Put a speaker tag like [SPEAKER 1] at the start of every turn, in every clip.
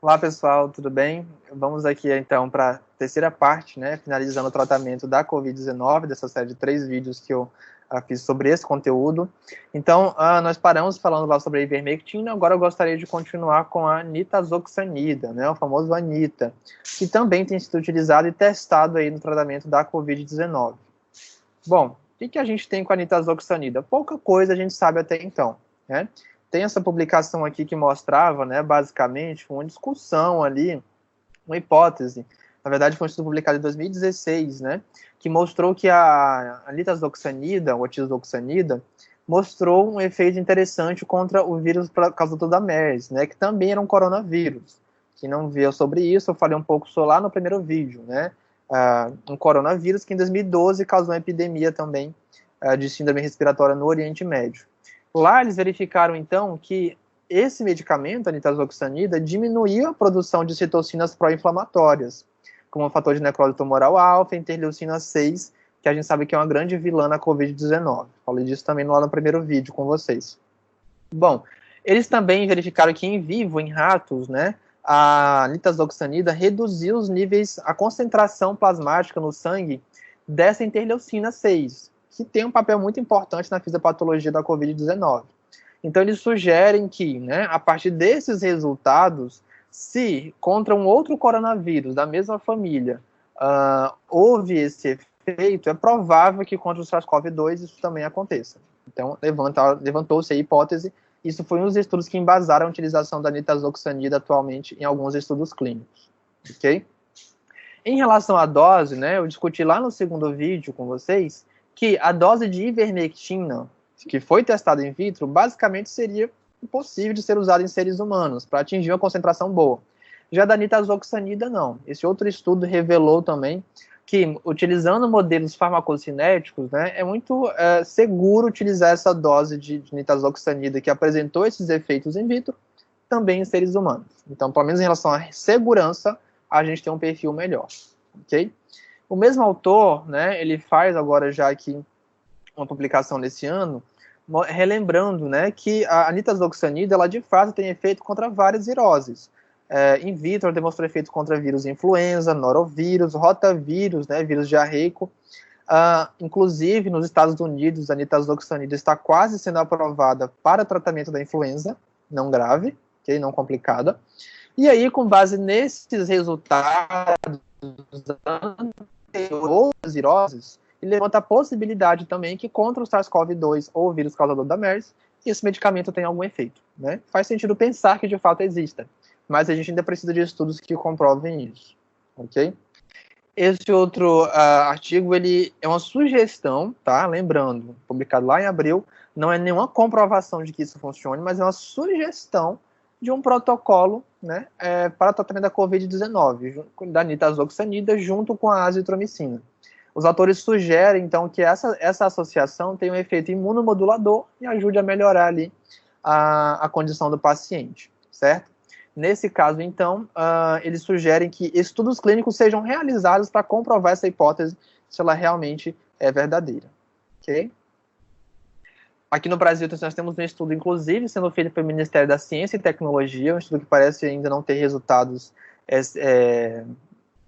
[SPEAKER 1] Olá pessoal, tudo bem? Vamos aqui então para a terceira parte, né, finalizando o tratamento da Covid-19, dessa série de 3 vídeos que eu fiz sobre esse conteúdo. Então, nós paramos falando lá sobre a ivermectina, agora eu gostaria de continuar com a nitazoxanida, né, o famoso Anita, que também tem sido utilizado e testado aí no tratamento da Covid-19. Bom, o que a gente tem com a nitazoxanida? Pouca coisa a gente sabe até então, né? Tem essa publicação aqui que mostrava, né, basicamente, uma discussão ali, uma hipótese. Na verdade, foi um estudo publicado em 2016, né, que mostrou que a nitazoxanida, ou tizoxanida, mostrou um efeito interessante contra o vírus causador da MERS, né, que também era um coronavírus. Quem não viu sobre isso, eu falei um pouco só lá no primeiro vídeo, né, um coronavírus que em 2012 causou uma epidemia também de síndrome respiratória no Oriente Médio. Lá eles verificaram, então, que esse medicamento, a nitazoxanida, diminuiu a produção de citocinas pró-inflamatórias, como o fator de necrose tumoral alfa, interleucina 6, que a gente sabe que é uma grande vilã na Covid-19. Falei disso também lá no primeiro vídeo com vocês. Bom, eles também verificaram que em vivo, em ratos, né, a nitazoxanida reduziu os níveis, a concentração plasmática no sangue dessa interleucina 6, que tem um papel muito importante na fisiopatologia da Covid-19. Então, eles sugerem que, né, a partir desses resultados, se contra um outro coronavírus da mesma família houve esse efeito, é provável que contra o SARS-CoV-2 isso também aconteça. Então, levantou-se a hipótese. Isso foi um dos estudos que embasaram a utilização da nitazoxanida atualmente em alguns estudos clínicos. Ok? Em relação à dose, né, eu discuti lá no segundo vídeo com vocês que a dose de ivermectina que foi testada in vitro, basicamente seria impossível de ser usada em seres humanos para atingir uma concentração boa. Já da nitazoxanida, não. Esse outro estudo revelou também que, utilizando modelos farmacocinéticos, né, é muito seguro utilizar essa dose de nitazoxanida que apresentou esses efeitos in vitro também em seres humanos. Então, pelo menos em relação à segurança, a gente tem um perfil melhor. Ok? O mesmo autor, né, ele faz agora já aqui uma publicação desse ano, relembrando, né, que a nitazoxanida, ela de fato tem efeito contra várias viroses. In vitro, demonstrou efeito contra vírus influenza, norovírus, rotavírus, né, vírus diarreico. Inclusive, nos Estados Unidos, a nitazoxanida está quase sendo aprovada para tratamento da influenza, não grave, okay, não complicada. E aí, com base nesses resultados outras viroses, e levanta a possibilidade também que contra o SARS-CoV-2 ou o vírus causador da MERS, esse medicamento tem algum efeito. Né? Faz sentido pensar que de fato exista, mas a gente ainda precisa de estudos que comprovem isso. Ok? Esse outro artigo, ele é uma sugestão, tá? Lembrando, publicado lá em abril, não é nenhuma comprovação de que isso funcione, mas é uma sugestão de um protocolo, né, para tratamento da Covid-19, da nitazoxanida, junto com a azitromicina. Os autores sugerem, então, que essa associação tem um efeito imunomodulador e ajude a melhorar ali a condição do paciente, certo? Nesse caso, então, eles sugerem que estudos clínicos sejam realizados para comprovar essa hipótese, se ela realmente é verdadeira. Ok? Aqui no Brasil, nós temos um estudo, inclusive, sendo feito pelo Ministério da Ciência e Tecnologia, um estudo que parece ainda não ter resultados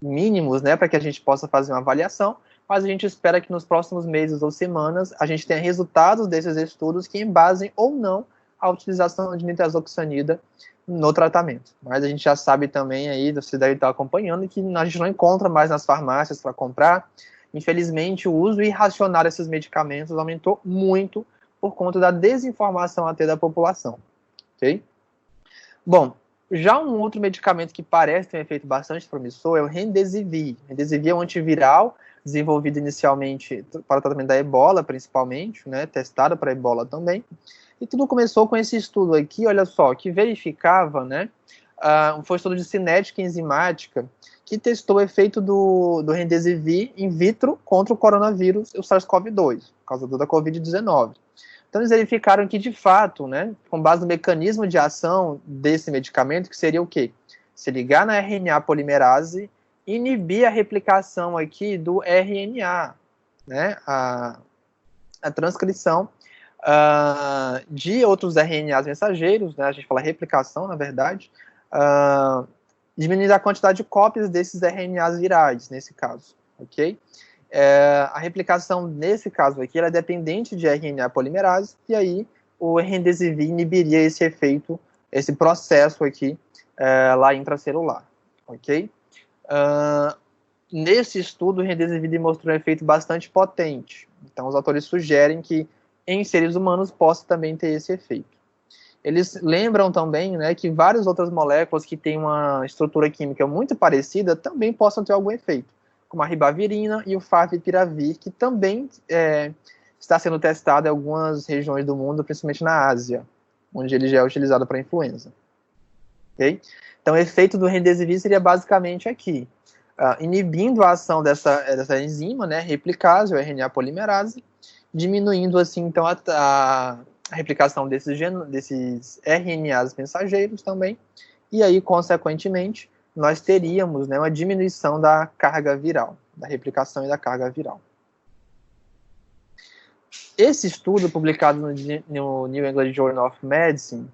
[SPEAKER 1] mínimos, né, para que a gente possa fazer uma avaliação, mas a gente espera que nos próximos meses ou semanas a gente tenha resultados desses estudos que embasem ou não a utilização de nitazoxanida no tratamento. Mas a gente já sabe também aí, você deve estar acompanhando, que a gente não encontra mais nas farmácias para comprar. Infelizmente, o uso irracional desses medicamentos aumentou muito por conta da desinformação até da população. Ok? Bom, já um outro medicamento que parece ter um efeito bastante promissor é o Remdesivir. Remdesivir é um antiviral desenvolvido inicialmente para o tratamento da ebola, principalmente, né, testado para ebola também. E tudo começou com esse estudo aqui, olha só, que verificava, né, foi um estudo de cinética enzimática, que testou o efeito do Remdesivir in vitro contra o coronavírus, o SARS-CoV-2, causador da Covid-19. Então, eles verificaram que, de fato, né, com base no mecanismo de ação desse medicamento, que seria o quê? Se ligar na RNA polimerase, inibir a replicação aqui do RNA, né, a transcrição de outros RNAs mensageiros, né, a gente fala replicação, na verdade, diminuindo a quantidade de cópias desses RNAs virais, nesse caso, ok? A replicação, nesse caso aqui, ela é dependente de RNA polimerase, e aí o remdesivir inibiria esse efeito, esse processo aqui, lá intracelular, ok? Nesse estudo, o remdesivir demonstrou um efeito bastante potente. Então, os autores sugerem que em seres humanos possa também ter esse efeito. Eles lembram também, né, que várias outras moléculas que têm uma estrutura química muito parecida também possam ter algum efeito, como a ribavirina e o favipiravir, que também está sendo testado em algumas regiões do mundo, principalmente na Ásia, onde ele já é utilizado para influenza. Okay? Então, o efeito do remdesivir seria basicamente aqui, inibindo a ação dessa enzima, né, replicase, o RNA polimerase, diminuindo, assim, então, a replicação desses RNAs mensageiros também, e aí, consequentemente, nós teríamos, né, uma diminuição da carga viral, da replicação e da carga viral. Esse estudo, publicado no New England Journal of Medicine,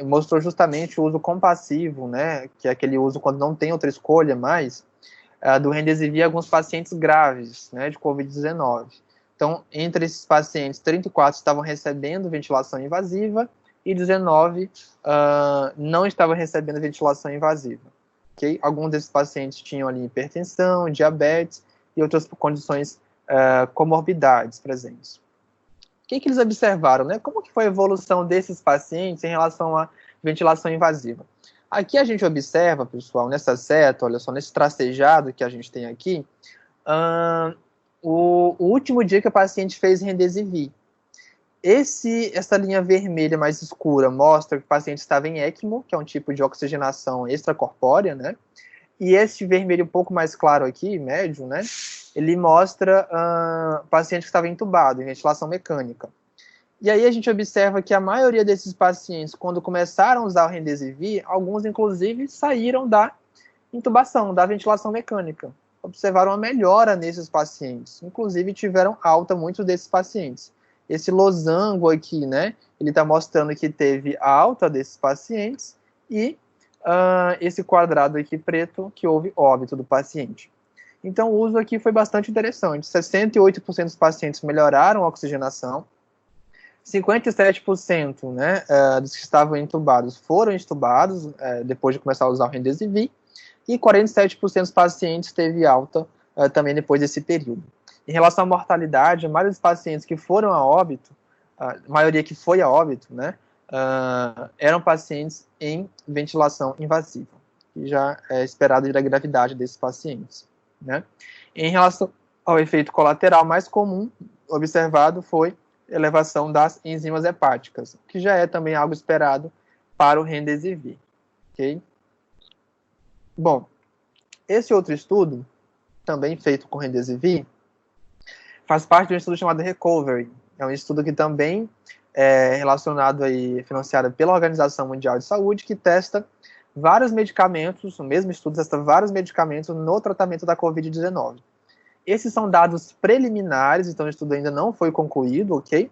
[SPEAKER 1] mostrou justamente o uso compassivo, né, que é aquele uso quando não tem outra escolha mais, do remdesivir em alguns pacientes graves, né, de Covid-19. Então, entre esses pacientes, 34 estavam recebendo ventilação invasiva e 19 não estavam recebendo ventilação invasiva. Okay? Alguns desses pacientes tinham ali hipertensão, diabetes e outras condições, comorbidades presentes. O que eles observaram? Né? Como que foi a evolução desses pacientes em relação à ventilação invasiva? Aqui a gente observa, pessoal, nessa seta, olha só, nesse tracejado que a gente tem aqui, o último dia que o paciente fez remdesivir. Essa linha vermelha mais escura mostra que o paciente estava em ECMO, que é um tipo de oxigenação extracorpórea, né? E esse vermelho um pouco mais claro aqui, médio, né? Ele mostra o paciente que estava entubado, em ventilação mecânica. E aí a gente observa que a maioria desses pacientes, quando começaram a usar o remdesivir, alguns inclusive saíram da intubação, da ventilação mecânica. Observaram uma melhora nesses pacientes. Inclusive tiveram alta muitos desses pacientes. Esse losango aqui, né, ele está mostrando que teve a alta desses pacientes e esse quadrado aqui preto, que houve óbito do paciente. Então o uso aqui foi bastante interessante. 68% dos pacientes melhoraram a oxigenação, 57%, né, dos que estavam entubados foram entubados depois de começar a usar o remdesivir, e 47% dos pacientes teve alta também depois desse período. Em relação à mortalidade, a maioria dos pacientes que foram a óbito, a maioria que foi a óbito, né, eram pacientes em ventilação invasiva, que já é esperado da gravidade desses pacientes. Né. Em relação ao efeito colateral mais comum observado foi elevação das enzimas hepáticas, que já é também algo esperado para o remdesivir. Ok? Bom, esse outro estudo, também feito com remdesivir, faz parte de um estudo chamado Recovery. É um estudo que também é relacionado aí, financiado pela Organização Mundial de Saúde, que testa vários medicamentos, o mesmo estudo testa vários medicamentos no tratamento da Covid-19. Esses são dados preliminares, então o estudo ainda não foi concluído, ok?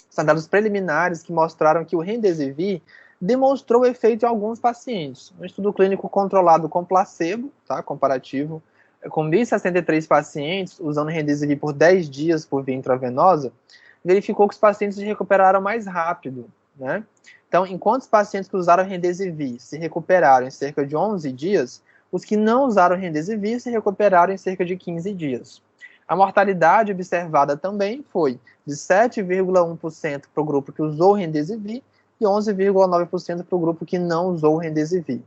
[SPEAKER 1] São dados preliminares que mostraram que o remdesivir demonstrou efeito em alguns pacientes. Um estudo clínico controlado com placebo, tá, comparativo, com 1.063 pacientes, usando remdesivir por 10 dias por via intravenosa, verificou que os pacientes se recuperaram mais rápido, né? Então, enquanto os pacientes que usaram remdesivir se recuperaram em cerca de 11 dias, os que não usaram remdesivir se recuperaram em cerca de 15 dias. A mortalidade observada também foi de 7,1% para o grupo que usou o remdesivir e 11,9% para o grupo que não usou o remdesivir.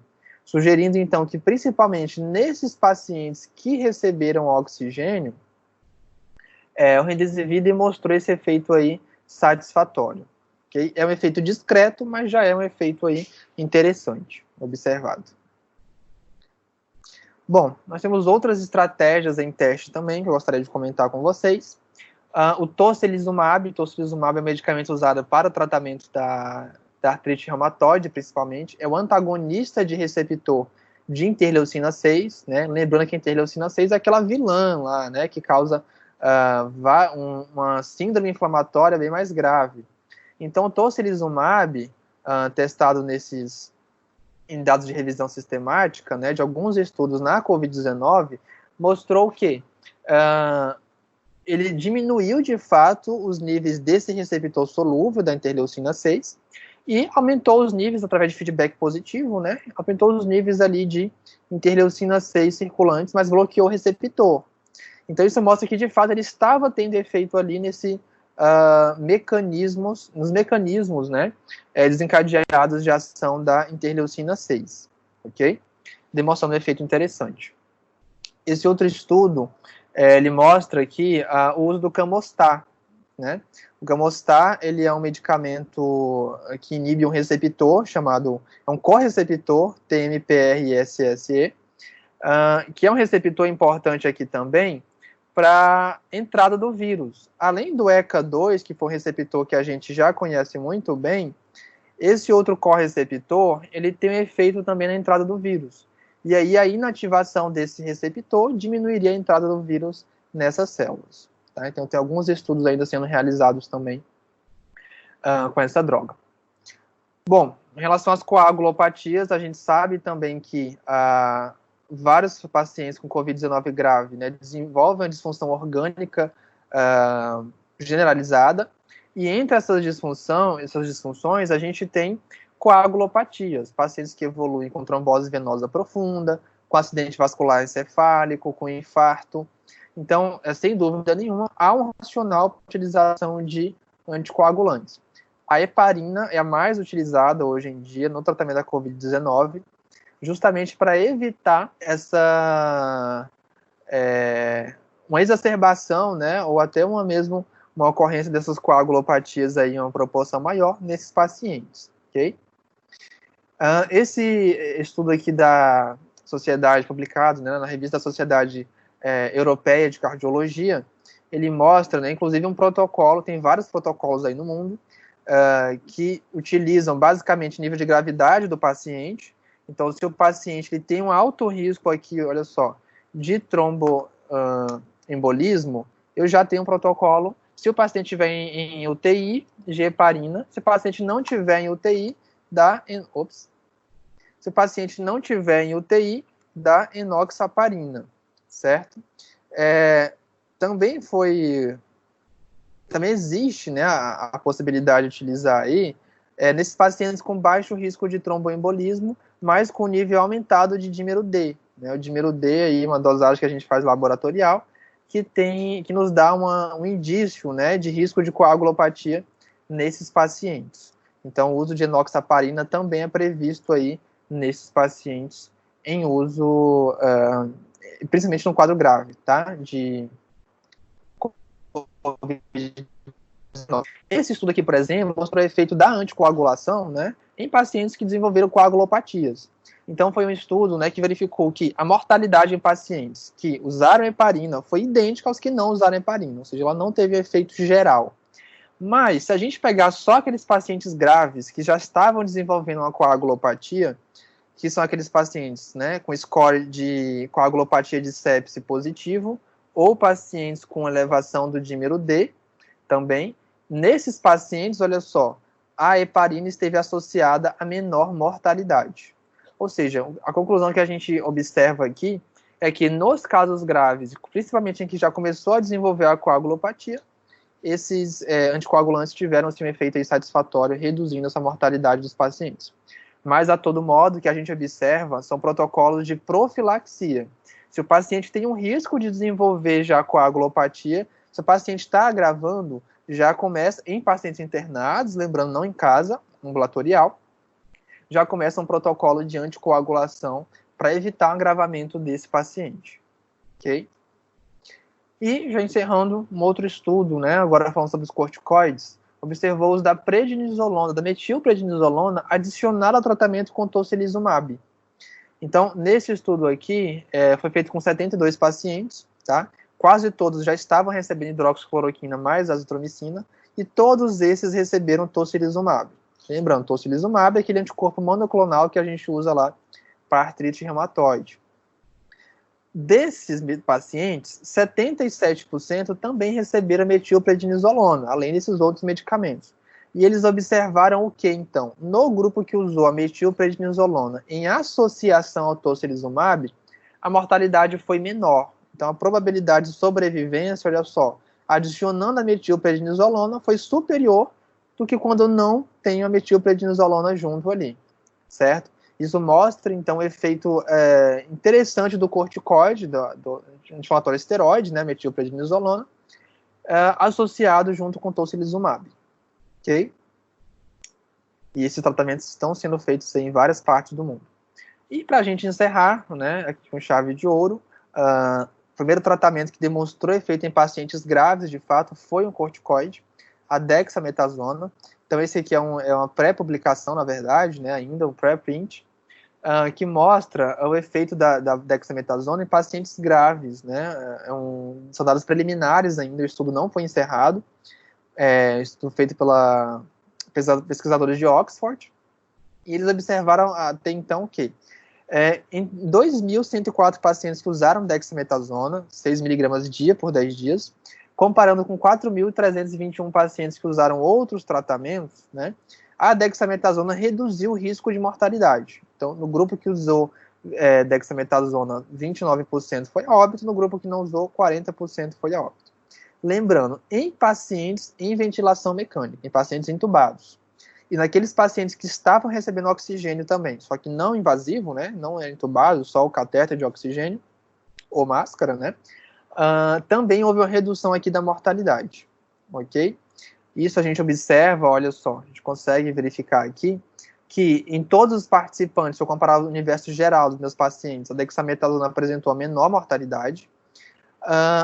[SPEAKER 1] Sugerindo, então, que principalmente nesses pacientes que receberam oxigênio, o remdesivir demonstrou esse efeito aí satisfatório. Okay? É um efeito discreto, mas já é um efeito aí interessante, observado. Bom, nós temos outras estratégias em teste também, que eu gostaria de comentar com vocês. O tocilizumab é um medicamento usado para o tratamento da artrite reumatoide, principalmente. É o antagonista de receptor de interleucina 6, né? Lembrando que a interleucina 6 é aquela vilã lá, né? Que causa uma síndrome inflamatória bem mais grave. Então, o tocilizumab, testado nesses em dados de revisão sistemática, né, de alguns estudos na Covid-19, mostrou que ele diminuiu, de fato, os níveis desse receptor solúvel da interleucina 6 e aumentou os níveis, através de feedback positivo, né, aumentou os níveis ali de interleucina 6 circulantes, mas bloqueou o receptor. Então, isso mostra que, de fato, ele estava tendo efeito ali nesse nos mecanismos, né, desencadeados de ação da interleucina 6, ok? Demonstrando um efeito interessante. Esse outro estudo, ele mostra aqui o uso do Camostar, né? O Camostar, ele é um medicamento que inibe um receptor chamado, é um correceptor TMPRSSE, que é um receptor importante aqui também para entrada do vírus. Além do ECA2, que foi um receptor que a gente já conhece muito bem, esse outro correceptor, ele tem um efeito também na entrada do vírus. E aí a inativação desse receptor diminuiria a entrada do vírus nessas células. Tá? Então tem alguns estudos ainda sendo realizados também com essa droga. Bom, em relação às coagulopatias, a gente sabe também que vários pacientes com Covid-19 grave, né, desenvolvem uma disfunção orgânica generalizada, e entre essas disfunções, a gente tem coagulopatias, pacientes que evoluem com trombose venosa profunda, com acidente vascular encefálico, com infarto. Então, sem dúvida nenhuma, há um racional para a utilização de anticoagulantes. A heparina é a mais utilizada hoje em dia no tratamento da Covid-19, justamente para evitar uma exacerbação, né, ou até uma ocorrência dessas coagulopatias aí em uma proporção maior nesses pacientes, ok? Esse estudo aqui da sociedade, publicado, né, na revista da Sociedade Europeia de Cardiologia, ele mostra, né, inclusive um protocolo, tem vários protocolos aí no mundo, que utilizam basicamente o nível de gravidade do paciente. Então, se o paciente ele tem um alto risco aqui, olha só, de tromboembolismo, eu já tenho um protocolo. Se o paciente estiver em UTI, de heparina. Se o paciente não estiver em UTI, Se o paciente não estiver em UTI, dá enoxaparina, certo? Também existe, né, a possibilidade de utilizar aí nesses pacientes com baixo risco de tromboembolismo, mas com nível aumentado de dímero D. Né? O dímero D aí, uma dosagem que a gente faz laboratorial, que nos dá um indício, né, de risco de coagulopatia nesses pacientes. Então, o uso de enoxaparina também é previsto aí nesses pacientes em uso, principalmente no quadro grave, tá? De Covid-19. Esse estudo aqui, por exemplo, mostrou o efeito da anticoagulação, né, em pacientes que desenvolveram coagulopatias. Então, foi um estudo, né, que verificou que a mortalidade em pacientes que usaram heparina foi idêntica aos que não usaram heparina, ou seja, ela não teve efeito geral. Mas, se a gente pegar só aqueles pacientes graves que já estavam desenvolvendo uma coagulopatia, que são aqueles pacientes, né, com score de coagulopatia de sepse positivo, ou pacientes com elevação do dímero D, também, nesses pacientes, olha só, a heparina esteve associada a menor mortalidade. Ou seja, a conclusão que a gente observa aqui é que nos casos graves, principalmente em que já começou a desenvolver a coagulopatia, esses anticoagulantes tiveram um efeito satisfatório, reduzindo essa mortalidade dos pacientes. Mas, a todo modo, o que a gente observa são protocolos de profilaxia. Se o paciente tem um risco de desenvolver já coagulopatia, se o paciente está agravando, já começa, em pacientes internados, lembrando, não em casa, ambulatorial, já começa um protocolo de anticoagulação para evitar o agravamento desse paciente. Ok? E, já encerrando, um outro estudo, né, agora falando sobre os corticoides, observou o uso da prednisolona, da metilprednisolona, adicionada ao tratamento com tocilizumab. Então, nesse estudo aqui, foi feito com 72 pacientes, tá? Quase todos já estavam recebendo hidroxicloroquina mais azitromicina, e todos esses receberam tocilizumab. Lembrando, tocilizumab é aquele anticorpo monoclonal que a gente usa lá para artrite reumatoide. Desses pacientes, 77% também receberam metilprednisolona, além desses outros medicamentos. E eles observaram o que, então? No grupo que usou a metilprednisolona em associação ao tocilizumab, a mortalidade foi menor. Então, a probabilidade de sobrevivência, olha só, adicionando a metilprednisolona foi superior do que quando não tem a metilprednisolona junto ali, certo? Isso mostra, então, o efeito interessante do corticoide, do anti-inflamatório esteroide, né, metilprednisolona, associado junto com tocilizumab. Ok? E esses tratamentos estão sendo feitos em várias partes do mundo. E para a gente encerrar, né, aqui com chave de ouro, o primeiro tratamento que demonstrou efeito em pacientes graves, de fato, foi um corticoide, a dexametasona. Então esse aqui é uma pré-publicação, na verdade, né, ainda um pré-print, que mostra o efeito da dexametasona em pacientes graves, né, são dados preliminares ainda, o estudo não foi encerrado, estudo feito pela pesquisadores de Oxford, e eles observaram até então que em 2.104 pacientes que usaram dexametasona, 6 mg dia por 10 dias, comparando com 4.321 pacientes que usaram outros tratamentos, né, a dexametasona reduziu o risco de mortalidade. Então, no grupo que usou dexametasona, 29% foi a óbito, no grupo que não usou, 40% foi a óbito. Lembrando, em pacientes em ventilação mecânica, em pacientes intubados, e naqueles pacientes que estavam recebendo oxigênio também, só que não invasivo, né, não é intubado, só o catéter de oxigênio, ou máscara, né, também houve uma redução aqui da mortalidade, ok? Isso a gente observa, olha só, a gente consegue verificar aqui, que em todos os participantes, se eu comparar o universo geral dos meus pacientes, a dexametasona apresentou a menor mortalidade,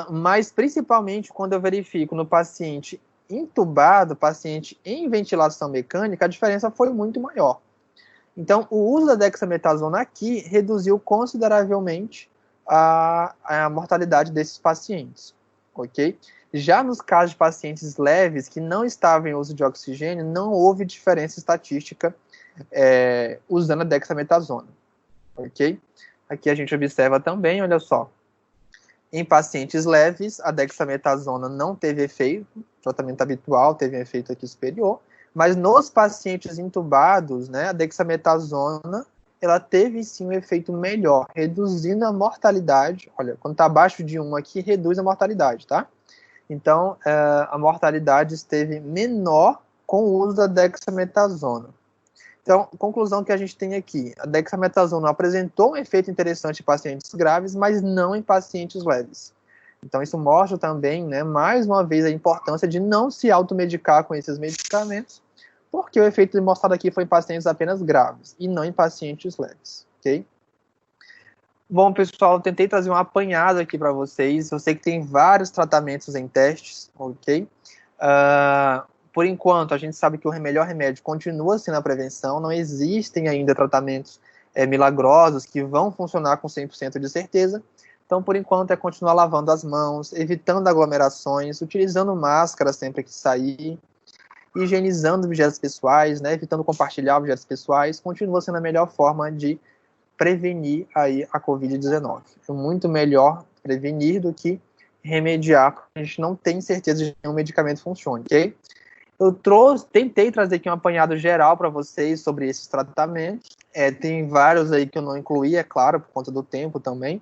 [SPEAKER 1] mas principalmente quando eu verifico no paciente intubado, paciente em ventilação mecânica, a diferença foi muito maior. Então, o uso da dexametasona aqui reduziu consideravelmente a mortalidade desses pacientes, ok? Já nos casos de pacientes leves que não estavam em uso de oxigênio, não houve diferença estatística usando a dexametasona, ok? Aqui a gente observa também, olha só, em pacientes leves, a dexametasona não teve efeito, o tratamento habitual teve um efeito aqui superior, mas nos pacientes intubados, né, a dexametasona, ela teve sim um efeito melhor, reduzindo a mortalidade. Olha, quando está abaixo de 1 aqui, reduz a mortalidade, tá? Então, a mortalidade esteve menor com o uso da dexametasona. Então, conclusão que a gente tem aqui, a dexametasona apresentou um efeito interessante em pacientes graves, mas não em pacientes leves. Então, isso mostra também, né, mais uma vez, a importância de não se automedicar com esses medicamentos, porque o efeito mostrado aqui foi em pacientes apenas graves, e não em pacientes leves, ok? Bom, pessoal, tentei trazer um apanhado aqui para vocês, eu sei que tem vários tratamentos em testes, ok? Por enquanto, a gente sabe que o melhor remédio continua sendo a prevenção, não existem ainda tratamentos milagrosos que vão funcionar com 100% de certeza. Então, por enquanto, é continuar lavando as mãos, evitando aglomerações, utilizando máscara sempre que sair, higienizando objetos pessoais, né, evitando compartilhar objetos pessoais, continua sendo a melhor forma de prevenir aí a Covid-19. É muito melhor prevenir do que remediar, porque a gente não tem certeza de que nenhum medicamento funcione, ok? Eu tentei trazer aqui um apanhado geral para vocês sobre esses tratamentos. Tem vários aí que eu não incluí, é claro, por conta do tempo também.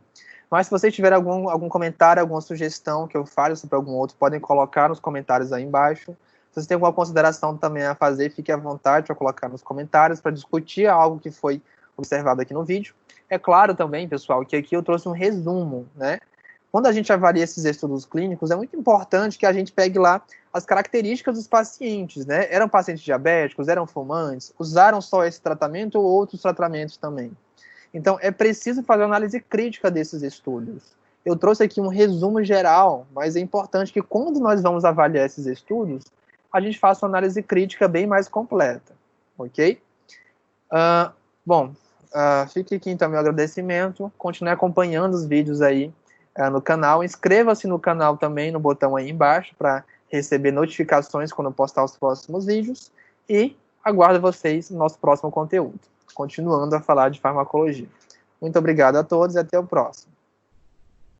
[SPEAKER 1] Mas se vocês tiverem algum comentário, alguma sugestão que eu fale sobre algum outro, podem colocar nos comentários aí embaixo. Se vocês têm alguma consideração também a fazer, fique à vontade para colocar nos comentários, para discutir algo que foi observado aqui no vídeo. É claro também, pessoal, que aqui eu trouxe um resumo, né? Quando a gente avalia esses estudos clínicos, é muito importante que a gente pegue lá as características dos pacientes, né? Eram pacientes diabéticos, eram fumantes, usaram só esse tratamento ou outros tratamentos também. Então, é preciso fazer uma análise crítica desses estudos. Eu trouxe aqui um resumo geral, mas é importante que quando nós vamos avaliar esses estudos, a gente faça uma análise crítica bem mais completa, ok? Fique aqui então meu agradecimento, continue acompanhando os vídeos aí no canal, inscreva-se no canal também no botão aí embaixo para receber notificações quando eu postar os próximos vídeos e aguardo vocês no nosso próximo conteúdo, continuando a falar de farmacologia. Muito obrigado a todos e até o próximo.